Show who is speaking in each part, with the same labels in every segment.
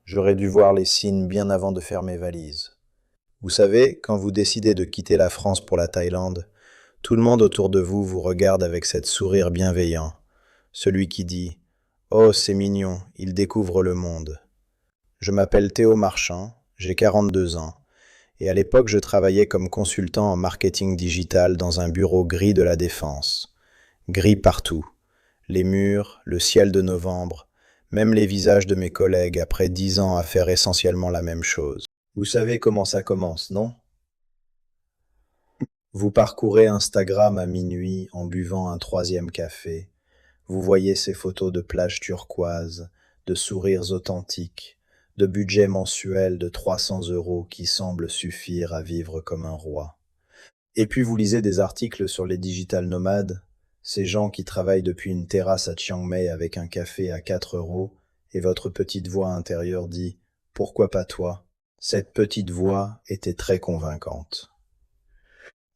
Speaker 1: J'aurais dû voir les signes bien avant de faire mes valises. Vous savez, quand vous décidez de quitter la France pour la Thaïlande, tout le monde autour de vous vous regarde avec cette sourire bienveillant. Celui qui dit: «Oh, c'est mignon, il découvre le monde.» Je m'appelle Théo Marchand, j'ai 42 ans, et à l'époque je travaillais comme consultant en marketing digital dans un bureau gris de la Défense. Gris partout. Les murs, le ciel de novembre, même les visages de mes collègues après 10 ans à faire essentiellement la même chose. Vous savez comment ça commence, non? Vous parcourez Instagram à minuit en buvant un troisième café. Vous voyez ces photos de plages turquoises, de sourires authentiques, de budget mensuel de 300 € qui semblent suffire à vivre comme un roi. Et puis vous lisez des articles sur les digital nomades, ces gens qui travaillent depuis une terrasse à Chiang Mai avec un café à 4 €, et votre petite voix intérieure dit: «Pourquoi pas toi?» Cette petite voix était très convaincante.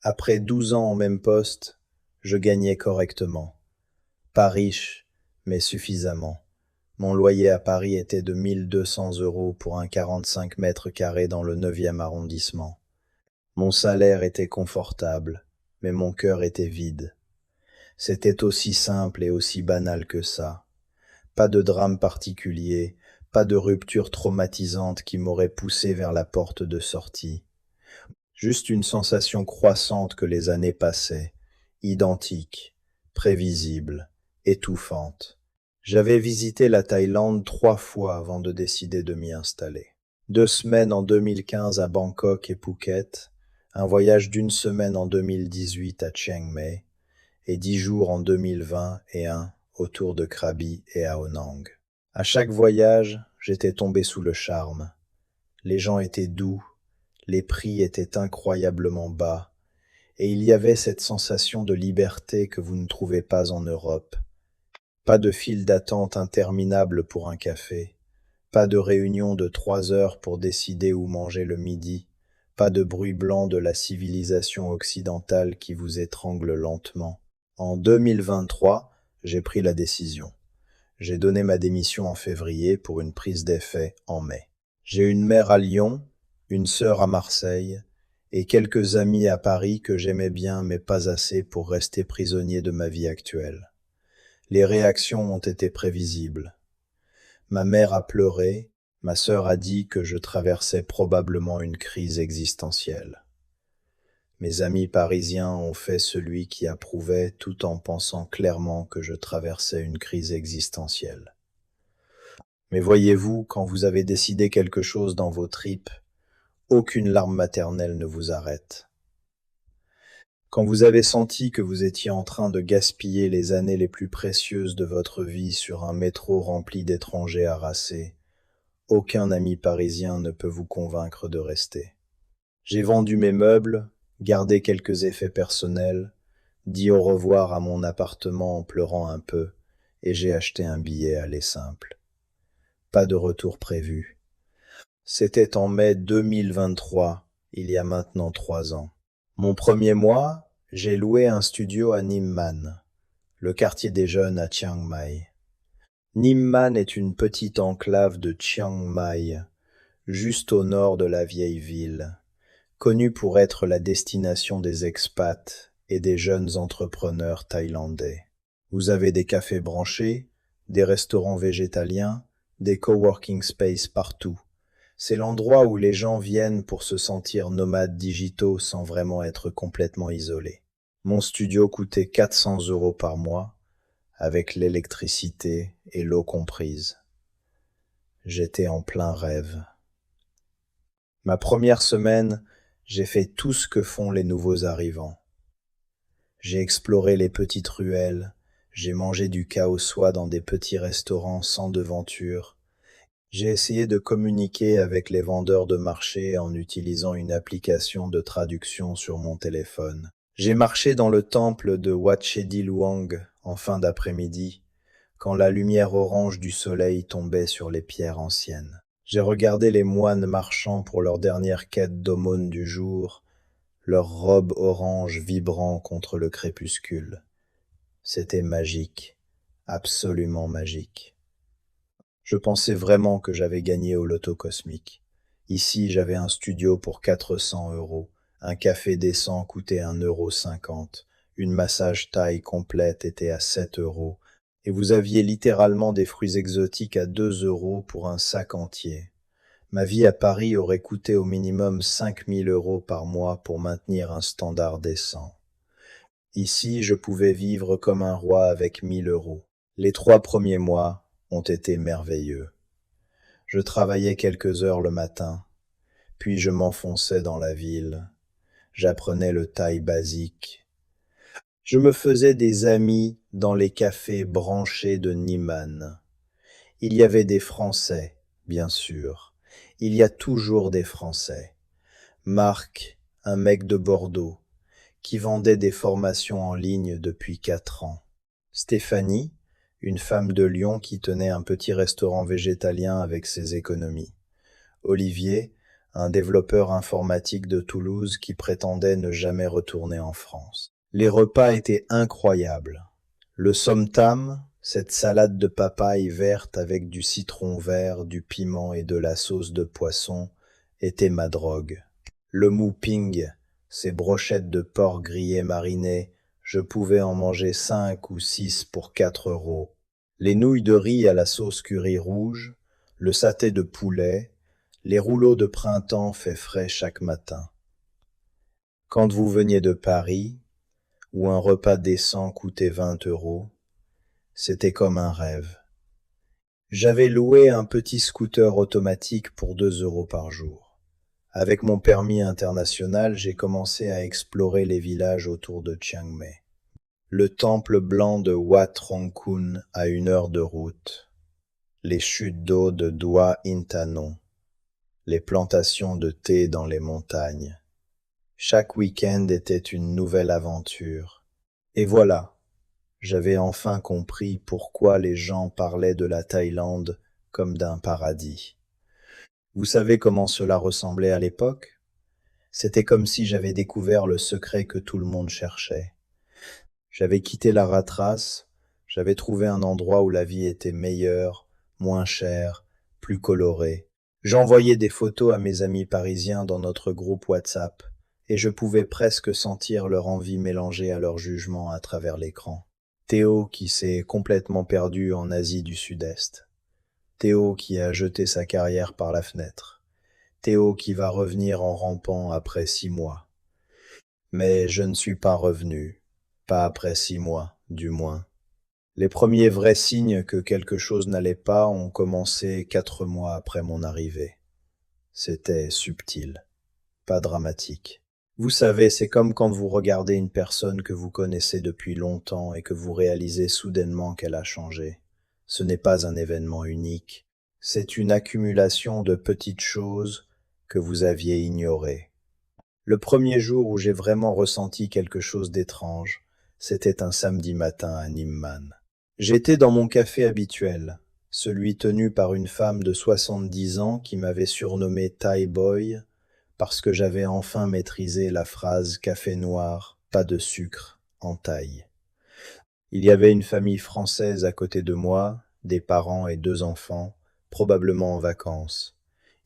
Speaker 1: Après 12 ans en même poste, je gagnais correctement. Pas riche, mais suffisamment. Mon loyer à Paris était de 1200 € pour un 45 mètres carrés dans le 9e arrondissement. Mon salaire était confortable, mais mon cœur était vide. C'était aussi simple et aussi banal que ça. Pas de drame particulier, pas de rupture traumatisante qui m'aurait poussé vers la porte de sortie. Juste une sensation croissante que les années passaient, identique, prévisible, étouffante. J'avais visité la Thaïlande 3 fois avant de décider de m'y installer. 2 semaines en 2015 à Bangkok et Phuket, un voyage d'une semaine en 2018 à Chiang Mai, et 10 jours en 2020 et un autour de Krabi et Ao Nang. À chaque voyage, j'étais tombé sous le charme. Les gens étaient doux, les prix étaient incroyablement bas, et il y avait cette sensation de liberté que vous ne trouvez pas en Europe. Pas de file d'attente interminable pour un café, pas de réunion de 3 heures pour décider où manger le midi, pas de bruit blanc de la civilisation occidentale qui vous étrangle lentement. En 2023, j'ai pris la décision. J'ai donné ma démission en février pour une prise d'effet en mai. J'ai une mère à Lyon, une sœur à Marseille, et quelques amis à Paris que j'aimais bien mais pas assez pour rester prisonnier de ma vie actuelle. Les réactions ont été prévisibles. Ma mère a pleuré, ma sœur a dit que je traversais probablement une crise existentielle. Mes amis parisiens ont fait celui qui approuvait tout en pensant clairement que je traversais une crise existentielle. Mais voyez-vous, quand vous avez décidé quelque chose dans vos tripes, aucune larme maternelle ne vous arrête. Quand vous avez senti que vous étiez en train de gaspiller les années les plus précieuses de votre vie sur un métro rempli d'étrangers harassés, aucun ami parisien ne peut vous convaincre de rester. J'ai vendu mes meubles, gardé quelques effets personnels, dit au revoir à mon appartement en pleurant un peu, et j'ai acheté un billet aller simple. Pas de retour prévu. C'était en mai 2023, il y a maintenant 3 ans. Mon premier mois, j'ai loué un studio à Nimman, le quartier des jeunes à Chiang Mai. Nimman est une petite enclave de Chiang Mai, juste au nord de la vieille ville, connue pour être la destination des expats et des jeunes entrepreneurs thaïlandais. Vous avez des cafés branchés, des restaurants végétaliens, des coworking spaces partout. C'est l'endroit où les gens viennent pour se sentir nomades digitaux sans vraiment être complètement isolés. Mon studio coûtait 400 € par mois, avec l'électricité et l'eau comprise. J'étais en plein rêve. Ma première semaine, j'ai fait tout ce que font les nouveaux arrivants. J'ai exploré les petites ruelles, j'ai mangé du khao soi dans des petits restaurants sans devanture. J'ai essayé de communiquer avec les vendeurs de marché en utilisant une application de traduction sur mon téléphone. J'ai marché dans le temple de Wat Chedi Luang en fin d'après-midi, quand la lumière orange du soleil tombait sur les pierres anciennes. J'ai regardé les moines marchant pour leur dernière quête d'aumône du jour, leurs robes orange vibrant contre le crépuscule. C'était magique, absolument magique. Je pensais vraiment que j'avais gagné au loto cosmique. Ici, j'avais un studio pour 400 euros, un café décent coûtait 1,50 €, une massage thaï complète était à 7 euros, et vous aviez littéralement des fruits exotiques à 2 euros pour un sac entier. Ma vie à Paris aurait coûté au minimum 5 000 € par mois pour maintenir un standard décent. Ici, je pouvais vivre comme un roi avec 1 000 €. Les 3 premiers mois ont été merveilleux. Je travaillais quelques heures le matin, puis je m'enfonçais dans la ville. J'apprenais le thaï basique. Je me faisais des amis dans les cafés branchés de Niman. Il y avait des Français, bien sûr. Il y a toujours des Français. Marc, un mec de Bordeaux, qui vendait des formations en ligne depuis 4 ans. Stéphanie, une femme de Lyon qui tenait un petit restaurant végétalien avec ses économies. Olivier, un développeur informatique de Toulouse qui prétendait ne jamais retourner en France. Les repas étaient incroyables. Le somtam, cette salade de papaye verte avec du citron vert, du piment et de la sauce de poisson, était ma drogue. Le mouping, ces brochettes de porc grillé marinées, je pouvais en manger 5 ou 6 pour 4 euros. Les nouilles de riz à la sauce curry rouge, le saté de poulet, les rouleaux de printemps faits frais chaque matin. Quand vous veniez de Paris, où un repas décent coûtait 20 euros, c'était comme un rêve. J'avais loué un petit scooter automatique pour 2 euros par jour. Avec mon permis international, j'ai commencé à explorer les villages autour de Chiang Mai. Le temple blanc de Wat Rong Khun à 1 heure de route, les chutes d'eau de Doi Inthanon, les plantations de thé dans les montagnes. Chaque week-end était une nouvelle aventure. Et voilà, j'avais enfin compris pourquoi les gens parlaient de la Thaïlande comme d'un paradis. Vous savez comment cela ressemblait à l'époque? C'était comme si j'avais découvert le secret que tout le monde cherchait. J'avais quitté la rat race, j'avais trouvé un endroit où la vie était meilleure, moins chère, plus colorée. J'envoyais des photos à mes amis parisiens dans notre groupe WhatsApp, et je pouvais presque sentir leur envie mélangée à leur jugement à travers l'écran. Théo qui s'est complètement perdu en Asie du Sud-Est. Théo qui a jeté sa carrière par la fenêtre. Théo qui va revenir en rampant après 6 mois. Mais je ne suis pas revenu, pas après 6 mois, du moins. Les premiers vrais signes que quelque chose n'allait pas ont commencé 4 mois après mon arrivée. C'était subtil, pas dramatique. Vous savez, c'est comme quand vous regardez une personne que vous connaissez depuis longtemps et que vous réalisez soudainement qu'elle a changé. Ce n'est pas un événement unique, c'est une accumulation de petites choses que vous aviez ignorées. Le premier jour où j'ai vraiment ressenti quelque chose d'étrange, c'était un samedi matin à Nimman. J'étais dans mon café habituel, celui tenu par une femme de 70 ans qui m'avait surnommé Thai Boy parce que j'avais enfin maîtrisé la phrase café noir, pas de sucre, en thaï. Il y avait une famille française à côté de moi, des parents et 2 enfants, probablement en vacances.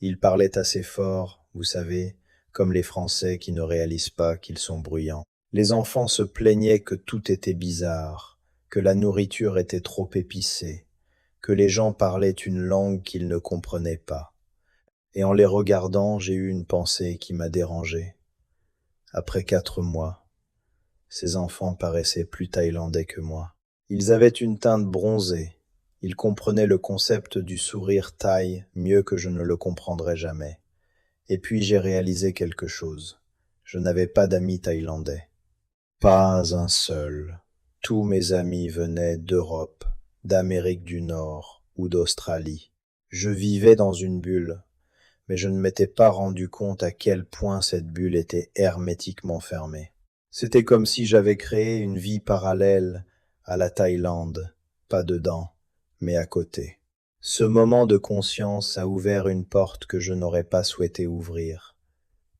Speaker 1: Ils parlaient assez fort, vous savez, comme les Français qui ne réalisent pas qu'ils sont bruyants. Les enfants se plaignaient que tout était bizarre, que la nourriture était trop épicée, que les gens parlaient une langue qu'ils ne comprenaient pas. Et en les regardant, j'ai eu une pensée qui m'a dérangé. Après 4 mois, ces enfants paraissaient plus thaïlandais que moi. Ils avaient une teinte bronzée. Ils comprenaient le concept du sourire thaï mieux que je ne le comprendrais jamais. Et puis j'ai réalisé quelque chose. Je n'avais pas d'amis thaïlandais. Pas un seul. Tous mes amis venaient d'Europe, d'Amérique du Nord ou d'Australie. Je vivais dans une bulle, mais je ne m'étais pas rendu compte à quel point cette bulle était hermétiquement fermée. C'était comme si j'avais créé une vie parallèle à la Thaïlande, pas dedans, mais à côté. Ce moment de conscience a ouvert une porte que je n'aurais pas souhaité ouvrir.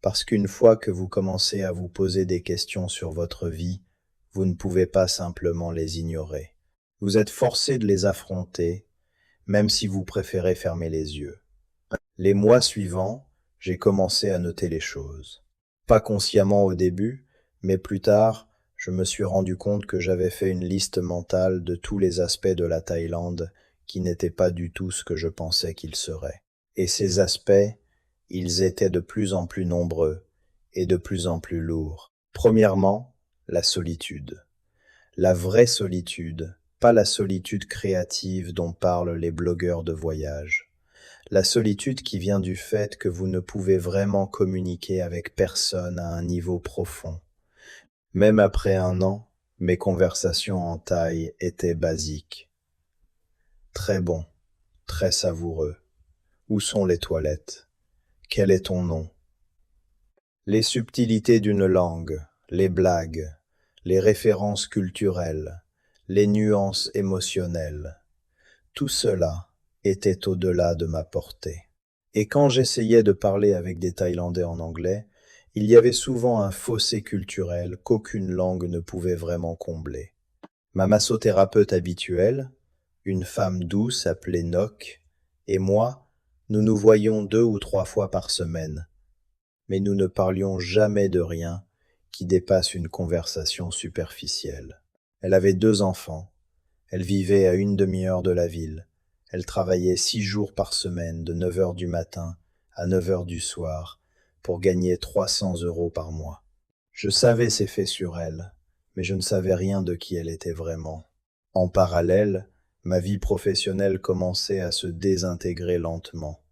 Speaker 1: Parce qu'une fois que vous commencez à vous poser des questions sur votre vie, vous ne pouvez pas simplement les ignorer. Vous êtes forcé de les affronter, même si vous préférez fermer les yeux. Les mois suivants, j'ai commencé à noter les choses. Pas consciemment au début, mais plus tard, je me suis rendu compte que j'avais fait une liste mentale de tous les aspects de la Thaïlande qui n'étaient pas du tout ce que je pensais qu'ils seraient. Et ces aspects, ils étaient de plus en plus nombreux et de plus en plus lourds. Premièrement, la solitude. La vraie solitude, pas la solitude créative dont parlent les blogueurs de voyage. La solitude qui vient du fait que vous ne pouvez vraiment communiquer avec personne à un niveau profond. Même après 1 an, mes conversations en thaï étaient basiques. Très bon, très savoureux. Où sont les toilettes? Quel est ton nom? Les subtilités d'une langue, les blagues, les références culturelles, les nuances émotionnelles, tout cela était au-delà de ma portée. Et quand j'essayais de parler avec des Thaïlandais en anglais, il y avait souvent un fossé culturel qu'aucune langue ne pouvait vraiment combler. Ma massothérapeute habituelle, une femme douce appelée Noc, et moi, nous nous voyions 2 ou 3 fois par semaine, mais nous ne parlions jamais de rien qui dépasse une conversation superficielle. Elle avait 2 enfants, elle vivait à 1/2 heure de la ville, elle travaillait 6 jours par semaine de 9 heures du matin à 9 heures du soir pour gagner 300 € par mois. Je savais ses faits sur elle, mais je ne savais rien de qui elle était vraiment. En parallèle, ma vie professionnelle commençait à se désintégrer lentement.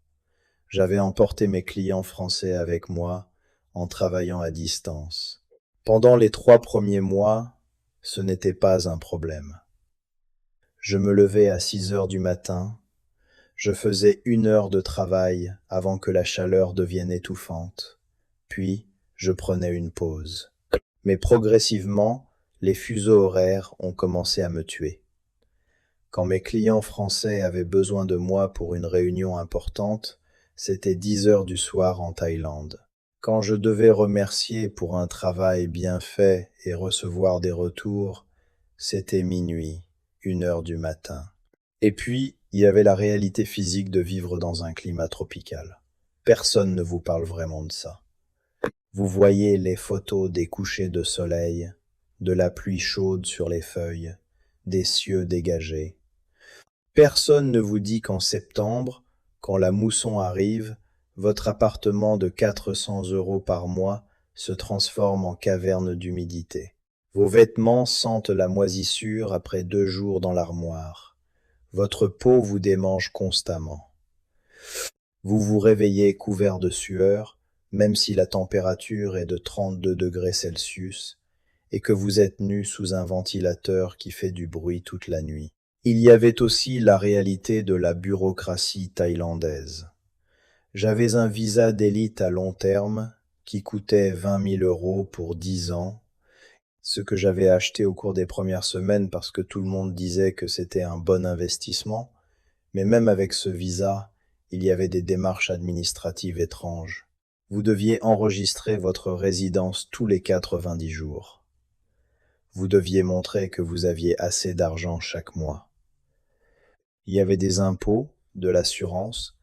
Speaker 1: J'avais emporté mes clients français avec moi en travaillant à distance. Pendant les 3 premiers mois, ce n'était pas un problème. Je me levais à 6 heures du matin, je faisais 1 heure de travail avant que la chaleur devienne étouffante, puis je prenais une pause. Mais progressivement, les fuseaux horaires ont commencé à me tuer. Quand mes clients français avaient besoin de moi pour une réunion importante, c'était 10 heures du soir en Thaïlande. Quand je devais remercier pour un travail bien fait et recevoir des retours, c'était minuit, 1 heure du matin. Et puis, il y avait la réalité physique de vivre dans un climat tropical. Personne ne vous parle vraiment de ça. Vous voyez les photos des couchers de soleil, de la pluie chaude sur les feuilles, des cieux dégagés. Personne ne vous dit qu'en septembre, quand la mousson arrive, votre appartement de 400 € par mois se transforme en caverne d'humidité. Vos vêtements sentent la moisissure après 2 jours dans l'armoire. Votre peau vous démange constamment. Vous vous réveillez couvert de sueur, même si la température est de 32 degrés Celsius, et que vous êtes nu sous un ventilateur qui fait du bruit toute la nuit. Il y avait aussi la réalité de la bureaucratie thaïlandaise. J'avais un visa d'élite à long terme qui coûtait 20 000 € pour 10 ans, ce que j'avais acheté au cours des premières semaines parce que tout le monde disait que c'était un bon investissement, mais même avec ce visa, il y avait des démarches administratives étranges. Vous deviez enregistrer votre résidence tous les 90 jours. Vous deviez montrer que vous aviez assez d'argent chaque mois. Il y avait des impôts, de l'assurance,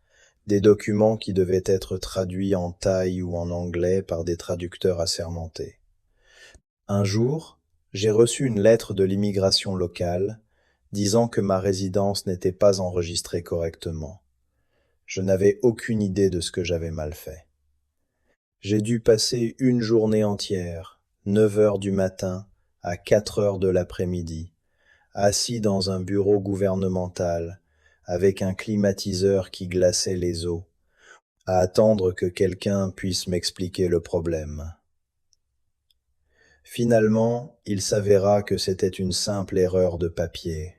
Speaker 1: des documents qui devaient être traduits en thaï ou en anglais par des traducteurs assermentés. Un jour, j'ai reçu une lettre de l'immigration locale disant que ma résidence n'était pas enregistrée correctement. Je n'avais aucune idée de ce que j'avais mal fait. J'ai dû passer une journée entière, 9 heures du matin à 4 heures de l'après-midi, assis dans un bureau gouvernemental, avec un climatiseur qui glaçait les os, à attendre que quelqu'un puisse m'expliquer le problème. Finalement, il s'avéra que c'était une simple erreur de papier.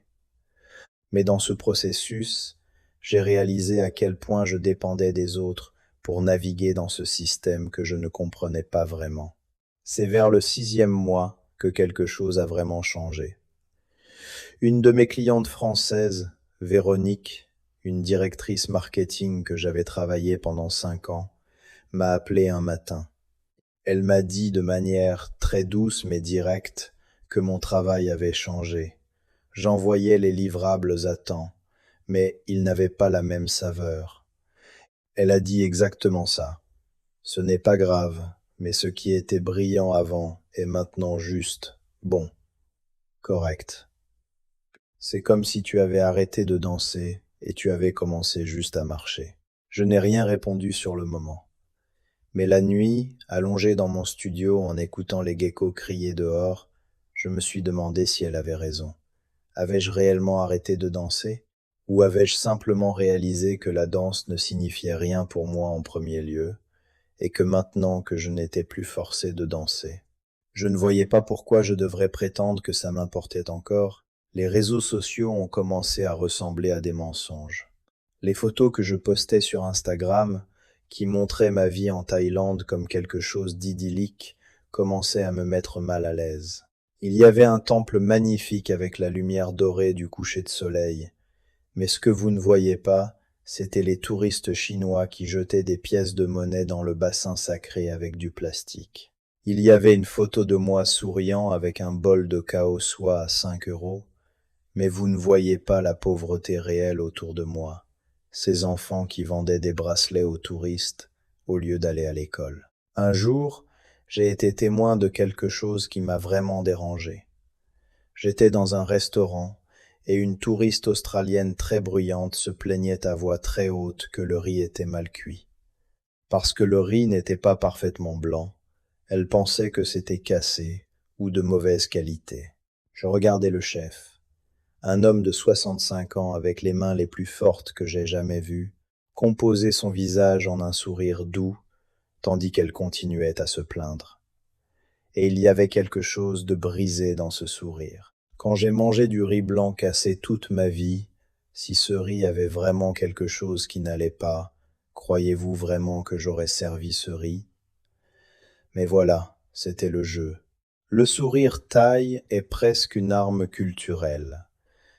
Speaker 1: Mais dans ce processus, j'ai réalisé à quel point je dépendais des autres pour naviguer dans ce système que je ne comprenais pas vraiment. C'est vers le 6e mois que quelque chose a vraiment changé. Une de mes clientes françaises, Véronique, une directrice marketing que j'avais travaillé pendant 5 ans, m'a appelé un matin. Elle m'a dit de manière très douce mais directe que mon travail avait changé. J'envoyais les livrables à temps, mais ils n'avaient pas la même saveur. Elle a dit exactement ça. Ce n'est pas grave, mais ce qui était brillant avant est maintenant juste, bon, correct. C'est comme si tu avais arrêté de danser et tu avais commencé juste à marcher. Je n'ai rien répondu sur le moment. Mais la nuit, allongée dans mon studio en écoutant les geckos crier dehors, je me suis demandé si elle avait raison. Avais-je réellement arrêté de danser? Ou avais-je simplement réalisé que la danse ne signifiait rien pour moi en premier lieu, et que maintenant que je n'étais plus forcé de danser, je ne voyais pas pourquoi je devrais prétendre que ça m'importait encore. Les réseaux sociaux ont commencé à ressembler à des mensonges. Les photos que je postais sur Instagram, qui montraient ma vie en Thaïlande comme quelque chose d'idyllique, commençaient à me mettre mal à l'aise. Il y avait un temple magnifique avec la lumière dorée du coucher de soleil, mais ce que vous ne voyez pas, c'étaient les touristes chinois qui jetaient des pièces de monnaie dans le bassin sacré avec du plastique. Il y avait une photo de moi souriant avec un bol de cao soie à 5 €, mais vous ne voyez pas la pauvreté réelle autour de moi, ces enfants qui vendaient des bracelets aux touristes au lieu d'aller à l'école. Un jour, j'ai été témoin de quelque chose qui m'a vraiment dérangé. J'étais dans un restaurant et une touriste australienne très bruyante se plaignait à voix très haute que le riz était mal cuit. Parce que le riz n'était pas parfaitement blanc, elle pensait que c'était cassé ou de mauvaise qualité. Je regardais le chef, un homme de 65 ans avec les mains les plus fortes que j'ai jamais vues, composer son visage en un sourire doux, tandis qu'elle continuait à se plaindre. Et il y avait quelque chose de brisé dans ce sourire. Quand j'ai mangé du riz blanc cassé toute ma vie, si ce riz avait vraiment quelque chose qui n'allait pas, croyez-vous vraiment que j'aurais servi ce riz? Mais voilà, c'était le jeu. Le sourire thaï est presque une arme culturelle.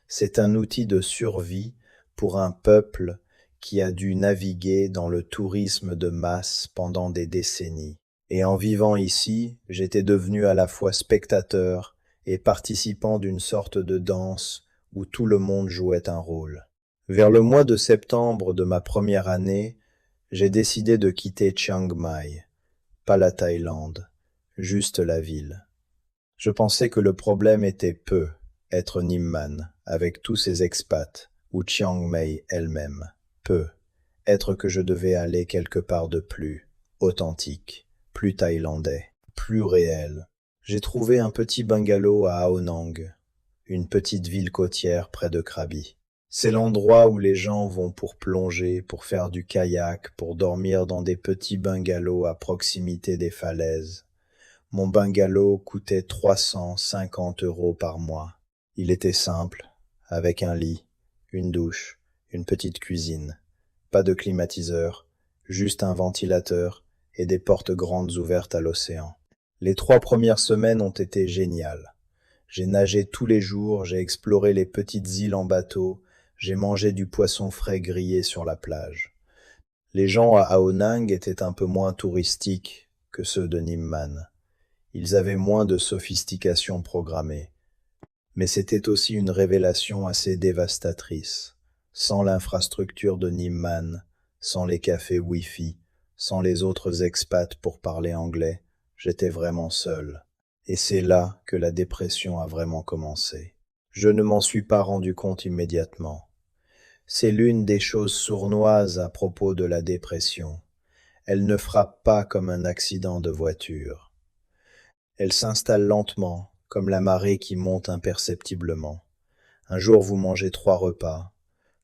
Speaker 1: C'est un outil de survie pour un peuple qui a dû naviguer dans le tourisme de masse pendant des décennies. Et en vivant ici, j'étais devenu à la fois spectateur et participant d'une sorte de danse où tout le monde jouait un rôle. Vers le mois de septembre de ma première année, j'ai décidé de quitter Chiang Mai, pas la Thaïlande, juste la ville. Je pensais que le problème était peu, être Nimman, avec tous ses expats, ou Chiang Mai elle-même, peu, être que je devais aller quelque part de plus, authentique, plus thaïlandais, plus réel. J'ai trouvé un petit bungalow à Ao Nang, une petite ville côtière près de Krabi. C'est l'endroit où les gens vont pour plonger, pour faire du kayak, pour dormir dans des petits bungalows à proximité des falaises. Mon bungalow coûtait 350 € par mois. Il était simple, avec un lit, une douche, une petite cuisine. Pas de climatiseur, juste un ventilateur et des portes grandes ouvertes à l'océan. Les 3 premières semaines ont été géniales. J'ai nagé tous les jours, j'ai exploré les petites îles en bateau, j'ai mangé du poisson frais grillé sur la plage. Les gens à Ao Nang étaient un peu moins touristiques que ceux de Nimman. Ils avaient moins de sophistication programmée. Mais c'était aussi une révélation assez dévastatrice. Sans l'infrastructure de Nimman, sans les cafés Wi-Fi, sans les autres expats pour parler anglais, j'étais vraiment seul. Et c'est là que la dépression a vraiment commencé. Je ne m'en suis pas rendu compte immédiatement. C'est l'une des choses sournoises à propos de la dépression. Elle ne frappe pas comme un accident de voiture. Elle s'installe lentement, comme la marée qui monte imperceptiblement. Un jour vous mangez 3 repas,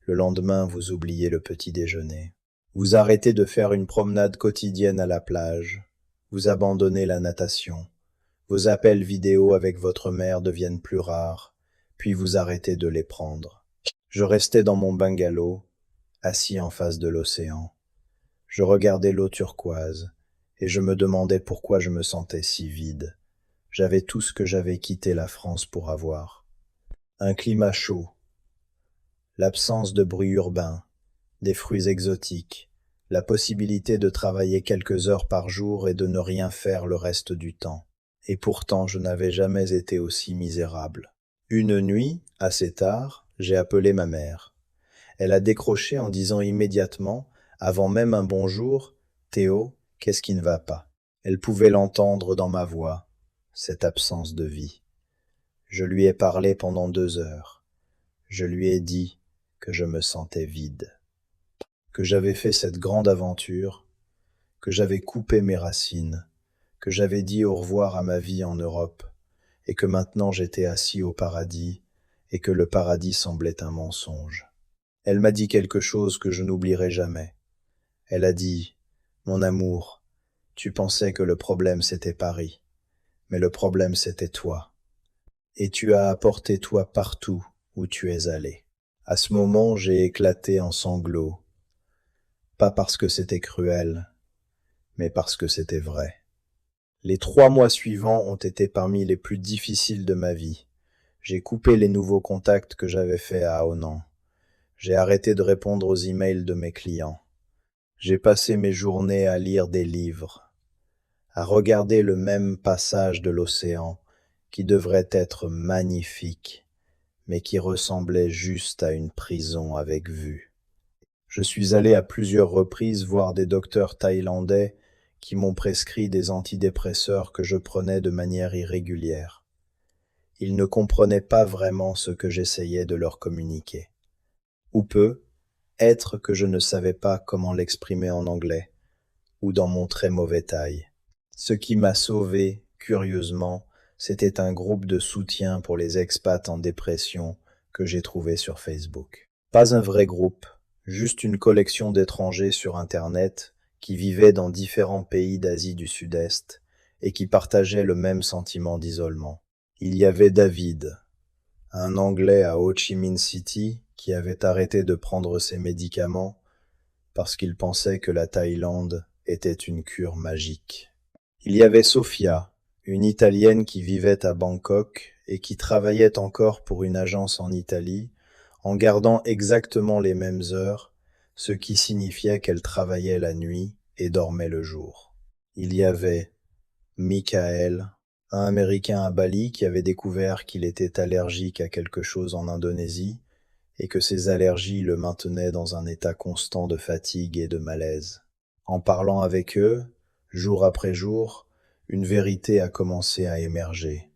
Speaker 1: le lendemain vous oubliez le petit déjeuner. Vous arrêtez de faire une promenade quotidienne à la plage, vous abandonnez la natation, vos appels vidéo avec votre mère deviennent plus rares, puis vous arrêtez de les prendre. Je restais dans mon bungalow, assis en face de l'océan. Je regardais l'eau turquoise, et je me demandais pourquoi je me sentais si vide. J'avais tout ce que j'avais quitté la France pour avoir. Un climat chaud, l'absence de bruit urbain, des fruits exotiques, la possibilité de travailler quelques heures par jour et de ne rien faire le reste du temps. Et pourtant, je n'avais jamais été aussi misérable. Une nuit, assez tard, j'ai appelé ma mère. Elle a décroché en disant immédiatement, avant même un bonjour, Théo, qu'est-ce qui ne va pas? Elle pouvait l'entendre dans ma voix, cette absence de vie. Je lui ai parlé pendant 2 heures. Je lui ai dit que je me sentais vide, que j'avais fait cette grande aventure, que j'avais coupé mes racines, que j'avais dit au revoir à ma vie en Europe, et que maintenant j'étais assis au paradis, et que le paradis semblait un mensonge. Elle m'a dit quelque chose que je n'oublierai jamais. Elle a dit, mon amour, tu pensais que le problème c'était Paris, mais le problème c'était toi. Et tu as apporté toi partout où tu es allé. À ce moment, j'ai éclaté en sanglots, pas parce que c'était cruel, mais parce que c'était vrai. Les 3 mois suivants ont été parmi les plus difficiles de ma vie. J'ai coupé les nouveaux contacts que j'avais faits à Honan. J'ai arrêté de répondre aux emails de mes clients. J'ai passé mes journées à lire des livres, à regarder le même passage de l'océan qui devrait être magnifique, mais qui ressemblait juste à une prison avec vue. Je suis allé à plusieurs reprises voir des docteurs thaïlandais qui m'ont prescrit des antidépresseurs que je prenais de manière irrégulière. Ils ne comprenaient pas vraiment ce que j'essayais de leur communiquer. Ou peu, être que je ne savais pas comment l'exprimer en anglais, ou dans mon très mauvais thaï. Ce qui m'a sauvé, curieusement, c'était un groupe de soutien pour les expats en dépression que j'ai trouvé sur Facebook. Pas un vrai groupe, juste une collection d'étrangers sur Internet qui vivaient dans différents pays d'Asie du Sud-Est et qui partageaient le même sentiment d'isolement. Il y avait David, un Anglais à Ho Chi Minh City qui avait arrêté de prendre ses médicaments parce qu'il pensait que la Thaïlande était une cure magique. Il y avait Sofia, une Italienne qui vivait à Bangkok et qui travaillait encore pour une agence en Italie, en gardant exactement les mêmes heures, ce qui signifiait qu'elle travaillait la nuit et dormait le jour. Il y avait Michael, un Américain à Bali qui avait découvert qu'il était allergique à quelque chose en Indonésie et que ses allergies le maintenaient dans un état constant de fatigue et de malaise. En parlant avec eux, jour après jour, une vérité a commencé à émerger.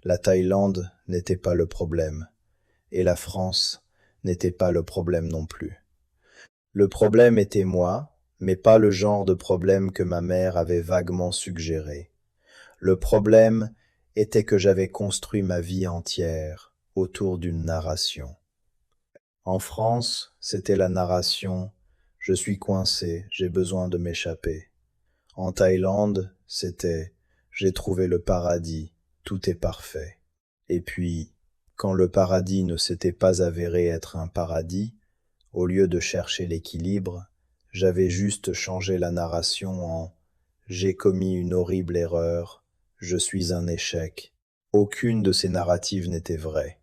Speaker 1: La Thaïlande n'était pas le problème, et la France n'était pas le problème non plus. Le problème était moi, mais pas le genre de problème que ma mère avait vaguement suggéré. Le problème était que j'avais construit ma vie entière autour d'une narration. En France, c'était la narration « Je suis coincé, j'ai besoin de m'échapper ». En Thaïlande, c'était « J'ai trouvé le paradis, tout est parfait ». Et puis, quand le paradis ne s'était pas avéré être un paradis, au lieu de chercher l'équilibre, j'avais juste changé la narration en « J'ai commis une horrible erreur, je suis un échec ». Aucune de ces narratives n'était vraie.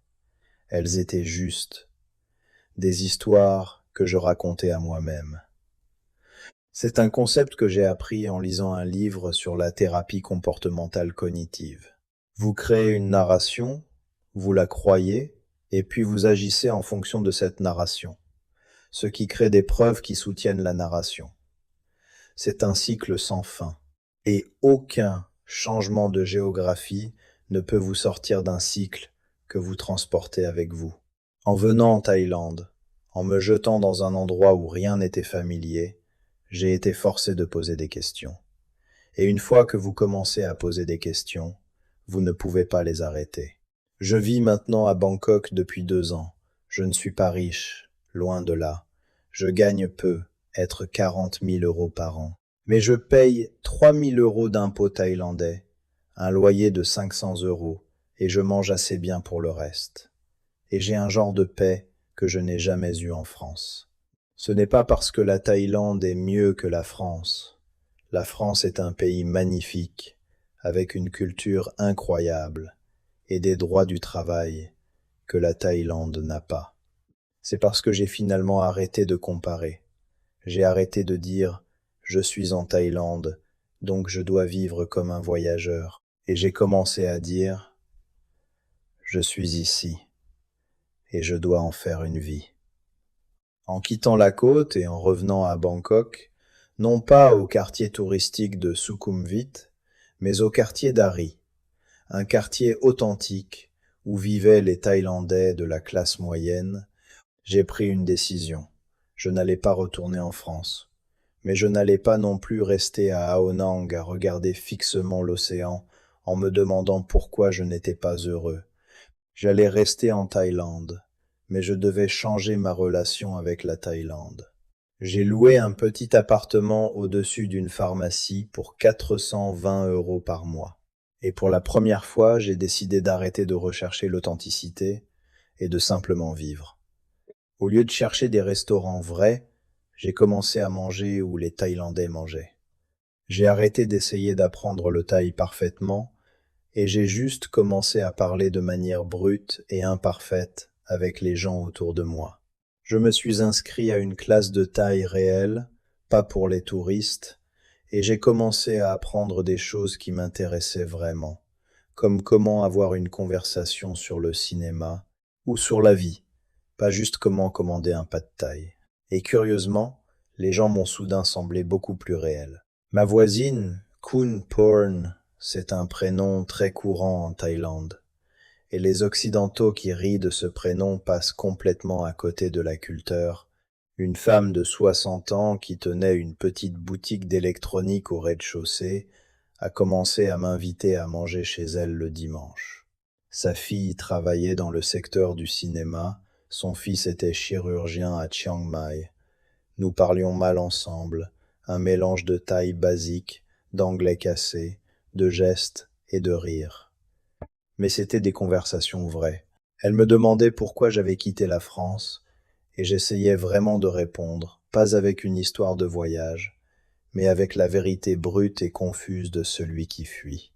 Speaker 1: Elles étaient justes. Des histoires que je racontais à moi-même. C'est un concept que j'ai appris en lisant un livre sur la thérapie comportementale cognitive. Vous créez une narration, vous la croyez, et puis vous agissez en fonction de cette narration, ce qui crée des preuves qui soutiennent la narration. C'est un cycle sans fin, et aucun changement de géographie ne peut vous sortir d'un cycle que vous transportez avec vous. En venant en Thaïlande, en me jetant dans un endroit où rien n'était familier, j'ai été forcé de poser des questions. Et une fois que vous commencez à poser des questions, vous ne pouvez pas les arrêter. Je vis maintenant à Bangkok depuis 2 ans. Je ne suis pas riche, loin de là. Je gagne peu, être 40 000 € par an. Mais je paye 3 000 € d'impôts thaïlandais, un loyer de 500 €, et je mange assez bien pour le reste. Et j'ai un genre de paix que je n'ai jamais eu en France. Ce n'est pas parce que la Thaïlande est mieux que la France. La France est un pays magnifique, avec une culture incroyable et des droits du travail que la Thaïlande n'a pas. C'est parce que j'ai finalement arrêté de comparer. J'ai arrêté de dire « je suis en Thaïlande, donc je dois vivre comme un voyageur ». Et j'ai commencé à dire « je suis ici ». Et je dois en faire une vie. En quittant la côte et en revenant à Bangkok, non pas au quartier touristique de Sukhumvit, mais au quartier d'Ari, un quartier authentique où vivaient les Thaïlandais de la classe moyenne, j'ai pris une décision. Je n'allais pas retourner en France. Mais je n'allais pas non plus rester à Aonang à regarder fixement l'océan en me demandant pourquoi je n'étais pas heureux. J'allais rester en Thaïlande, mais je devais changer ma relation avec la Thaïlande. J'ai loué un petit appartement au-dessus d'une pharmacie pour 420 € par mois. Et pour la première fois, j'ai décidé d'arrêter de rechercher l'authenticité et de simplement vivre. Au lieu de chercher des restaurants vrais, j'ai commencé à manger où les Thaïlandais mangeaient. J'ai arrêté d'essayer d'apprendre le thaï parfaitement et j'ai juste commencé à parler de manière brute et imparfaite avec les gens autour de moi. Je me suis inscrit à une classe de thaï réelle, pas pour les touristes, et j'ai commencé à apprendre des choses qui m'intéressaient vraiment, comme comment avoir une conversation sur le cinéma ou sur la vie, pas juste comment commander un pad thaï. Et curieusement, les gens m'ont soudain semblé beaucoup plus réels. Ma voisine, Kun Porn, c'est un prénom très courant en Thaïlande, et les Occidentaux qui rient de ce prénom passent complètement à côté de la culture. Une femme de 60 ans qui tenait une petite boutique d'électronique au rez-de-chaussée a commencé à m'inviter à manger chez elle le dimanche. Sa fille travaillait dans le secteur du cinéma, son fils était chirurgien à Chiang Mai. Nous parlions mal ensemble, un mélange de thaï basique, d'anglais cassé, de gestes et de rires. Mais c'était des conversations vraies. Elle me demandait pourquoi j'avais quitté la France, et j'essayais vraiment de répondre, pas avec une histoire de voyage, mais avec la vérité brute et confuse de celui qui fuit.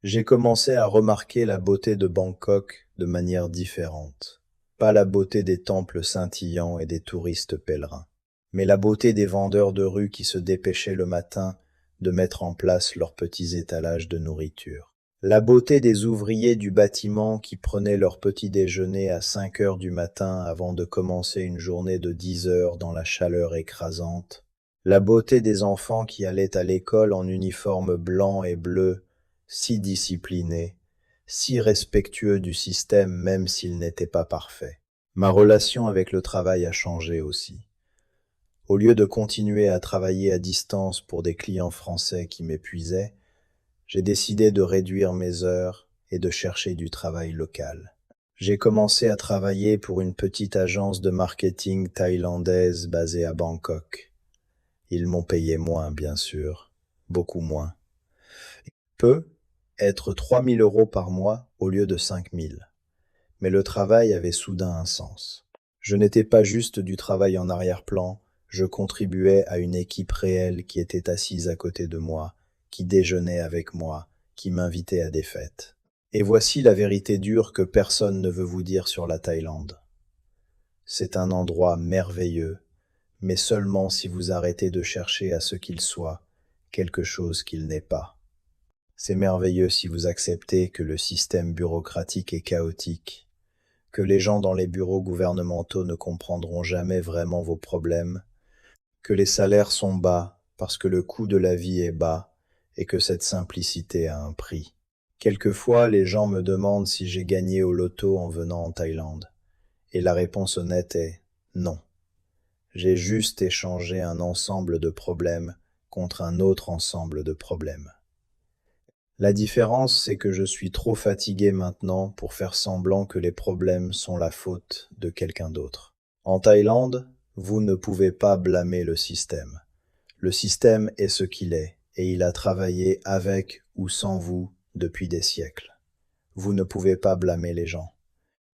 Speaker 1: J'ai commencé à remarquer la beauté de Bangkok de manière différente. Pas la beauté des temples scintillants et des touristes pèlerins, mais la beauté des vendeurs de rue qui se dépêchaient le matin de mettre en place leurs petits étalages de nourriture. La beauté des ouvriers du bâtiment qui prenaient leur petit déjeuner à 5 heures du matin avant de commencer une journée de 10 heures dans la chaleur écrasante. La beauté des enfants qui allaient à l'école en uniforme blanc et bleu, si disciplinés, si respectueux du système même s'il n'était pas parfait. Ma relation avec le travail a changé aussi. Au lieu de continuer à travailler à distance pour des clients français qui m'épuisaient, j'ai décidé de réduire mes heures et de chercher du travail local. J'ai commencé à travailler pour une petite agence de marketing thaïlandaise basée à Bangkok. Ils m'ont payé moins, bien sûr, beaucoup moins. Peu, être 3 000 € par mois au lieu de 5 000. Mais le travail avait soudain un sens. Je n'étais pas juste du travail en arrière-plan, je contribuais à une équipe réelle qui était assise à côté de moi, qui déjeunait avec moi, qui m'invitait à des fêtes. Et voici la vérité dure que personne ne veut vous dire sur la Thaïlande. C'est un endroit merveilleux, mais seulement si vous arrêtez de chercher à ce qu'il soit quelque chose qu'il n'est pas. C'est merveilleux si vous acceptez que le système bureaucratique est chaotique, que les gens dans les bureaux gouvernementaux ne comprendront jamais vraiment vos problèmes, que les salaires sont bas parce que le coût de la vie est bas et que cette simplicité a un prix. Quelquefois, les gens me demandent si j'ai gagné au loto en venant en Thaïlande. Et la réponse honnête est non. J'ai juste échangé un ensemble de problèmes contre un autre ensemble de problèmes. La différence, c'est que je suis trop fatigué maintenant pour faire semblant que les problèmes sont la faute de quelqu'un d'autre. En Thaïlande, vous ne pouvez pas blâmer le système. Le système est ce qu'il est, et il a travaillé avec ou sans vous depuis des siècles. Vous ne pouvez pas blâmer les gens.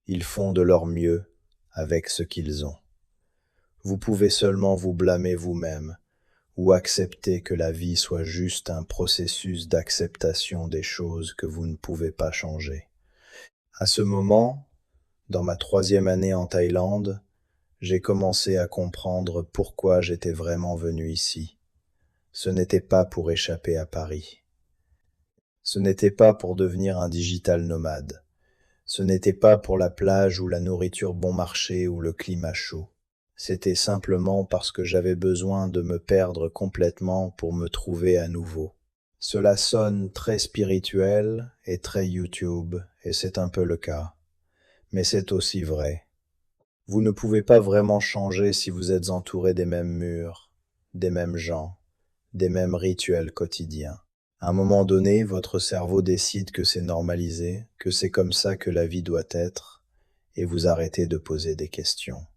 Speaker 1: Ils font de leur mieux avec ce qu'ils ont. Vous pouvez seulement vous blâmer vous-même, ou accepter que la vie soit juste un processus d'acceptation des choses que vous ne pouvez pas changer. À ce moment, dans ma 3e année en Thaïlande, j'ai commencé à comprendre pourquoi j'étais vraiment venu ici. Ce n'était pas pour échapper à Paris. Ce n'était pas pour devenir un digital nomade. Ce n'était pas pour la plage ou la nourriture bon marché ou le climat chaud. C'était simplement parce que j'avais besoin de me perdre complètement pour me trouver à nouveau. Cela sonne très spirituel et très YouTube, et c'est un peu le cas. Mais c'est aussi vrai. Vous ne pouvez pas vraiment changer si vous êtes entouré des mêmes murs, des mêmes gens, des mêmes rituels quotidiens. À un moment donné, votre cerveau décide que c'est normalisé, que c'est comme ça que la vie doit être, et vous arrêtez de poser des questions.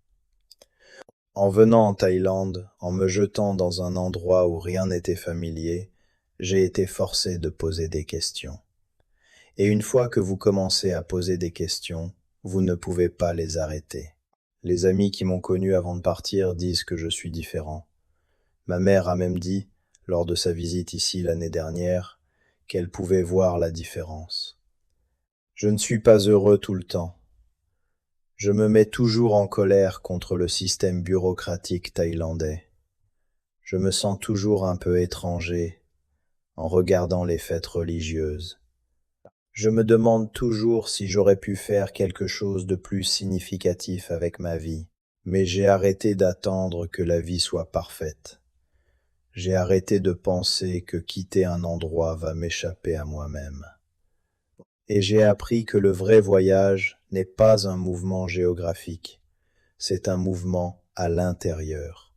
Speaker 1: En venant en Thaïlande, en me jetant dans un endroit où rien n'était familier, j'ai été forcé de poser des questions. Et une fois que vous commencez à poser des questions, vous ne pouvez pas les arrêter. Les amis qui m'ont connu avant de partir disent que je suis différent. Ma mère a même dit, lors de sa visite ici l'année dernière, qu'elle pouvait voir la différence. Je ne suis pas heureux tout le temps. Je me mets toujours en colère contre le système bureaucratique thaïlandais. Je me sens toujours un peu étranger en regardant les fêtes religieuses. Je me demande toujours si j'aurais pu faire quelque chose de plus significatif avec ma vie, mais j'ai arrêté d'attendre que la vie soit parfaite. J'ai arrêté de penser que quitter un endroit va m'échapper à moi-même. Et j'ai appris que le vrai voyage n'est pas un mouvement géographique, c'est un mouvement à l'intérieur.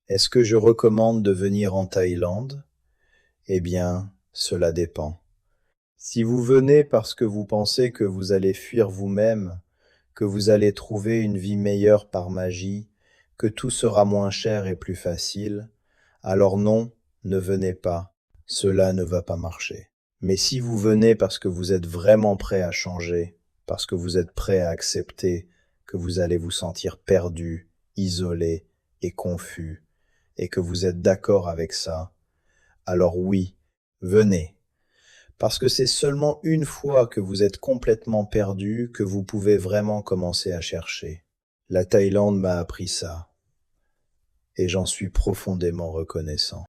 Speaker 1: Est-ce que je recommande de venir en Thaïlande? Eh bien, cela dépend. Si vous venez parce que vous pensez que vous allez fuir vous-même, que vous allez trouver une vie meilleure par magie, que tout sera moins cher et plus facile, alors non, ne venez pas, cela ne va pas marcher. Mais si vous venez parce que vous êtes vraiment prêt à changer, parce que vous êtes prêt à accepter que vous allez vous sentir perdu, isolé et confus, et que vous êtes d'accord avec ça, alors oui, venez. Parce que c'est seulement une fois que vous êtes complètement perdu que vous pouvez vraiment commencer à chercher. La Thaïlande m'a appris ça, et j'en suis profondément reconnaissant.